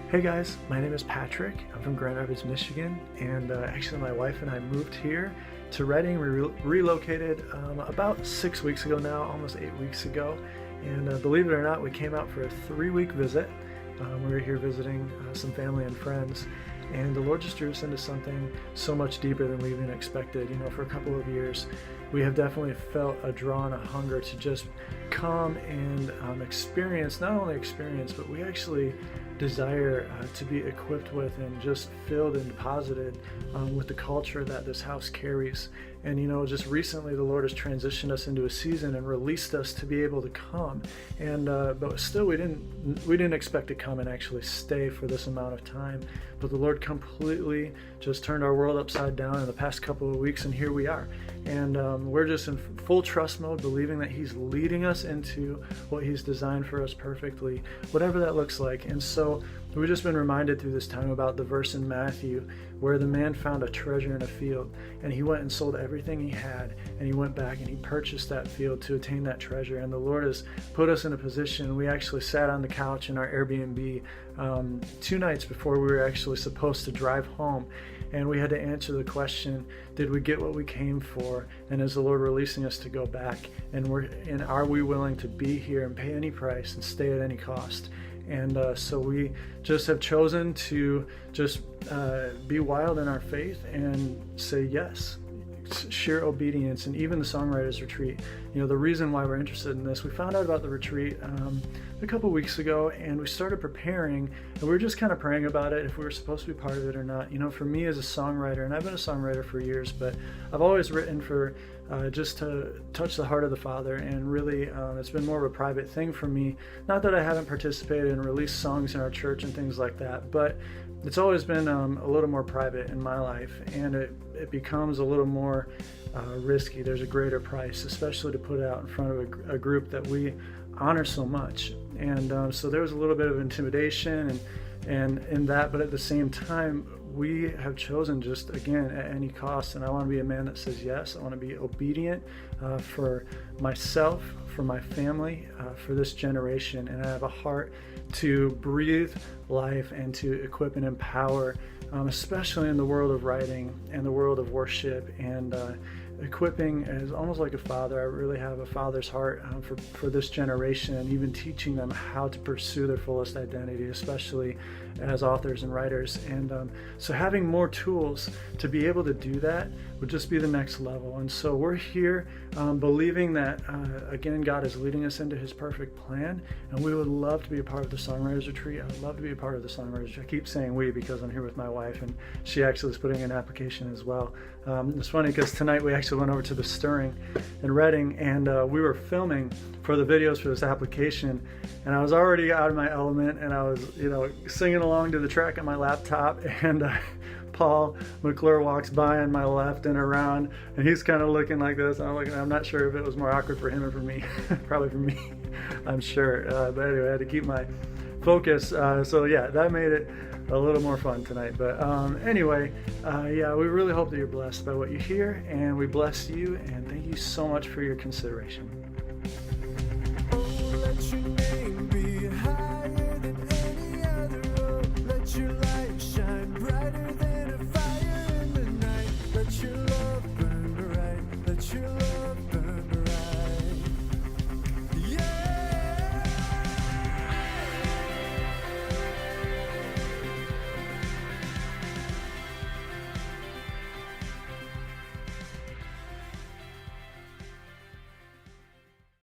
Hey guys, my name is Patrick. I'm from Grand Rapids, Michigan, and actually my wife and I moved here to Reading. We relocated about 6 weeks ago now, almost 8 weeks ago, and believe it or not, we came out for a 3-week visit. We were here visiting some family and friends, and the Lord just drew us into something so much deeper than we even expected. You know, for a couple of years, we have definitely felt a draw and a hunger to just come and experience, not only experience, but we actually desire to be equipped with and just filled and deposited with the culture that this house carries. And you know, just recently the Lord has transitioned us into a season and released us to be able to come, and but still we didn't expect to come and actually stay for this amount of time. But the Lord completely just turned our world upside down in the past couple of weeks, and here we are. And we're just in full trust mode, believing that He's leading us into what He's designed for us perfectly, whatever that looks like. And so we've just been reminded through this time about the verse in Matthew where the man found a treasure in a field, and he went and sold everything he had, and he went back and he purchased that field to attain that treasure. And the Lord has put us in a position. We actually sat on the couch in our Airbnb 2 nights before we were actually supposed to drive home, and we had to answer the question, did we get what we came for? And is the Lord releasing us to go back? And are we willing to be here and pay any price and stay at any cost? And so we just have chosen to just be wild in our faith and say yes, sheer obedience. And even the Songwriters Retreat, you know, the reason why we're interested in this, we found out about the retreat a couple weeks ago, and we started preparing, and we were just kind of praying about it, if we were supposed to be part of it or not. You know, for me as a songwriter, and I've been a songwriter for years, but I've always written for just to touch the heart of the Father, and really it's been more of a private thing for me. Not that I haven't participated and released songs in our church and things like that, but it's always been a little more private in my life, and it becomes a little more risky. There's a greater price, especially to put out in front of a group that we honor so much. And so there was a little bit of intimidation and in that, but at the same time, we have chosen just, again, at any cost. And I want to be a man that says yes. I want to be obedient for myself, for my family, for this generation. And I have a heart to breathe life and to equip and empower, especially in the world of writing and the world of worship, and equipping as almost like a father. I really have a father's heart for this generation, and even teaching them how to pursue their fullest identity, especially as authors and writers. And so having more tools to be able to do that would just be the next level. And so we're here believing that, again, God is leading us into His perfect plan, and we would love to be a part of the Songwriters Retreat. I would love to be a part of the Songwriters Retreat. I keep saying we because I'm here with my wife, and she actually is putting in an application as well. It's funny because tonight we actually went over to the Stirring in Reading, and we were filming for the videos for this application, and I was already out of my element, and I was, you know, singing along to the track on my laptop, and Paul McClure walks by on my left and around, and he's kind of looking like this. I'm not sure if it was more awkward for him or for me. Probably for me, I'm sure. But anyway, I had to keep my focus. So yeah, that made it a little more fun tonight. But anyway, yeah, we really hope that you're blessed by what you hear, and we bless you, and thank you so much for your consideration. Oh, let your name be higher than any other. Oh, let your light shine brighter than a fire in the night. Let your love burn bright. Let your love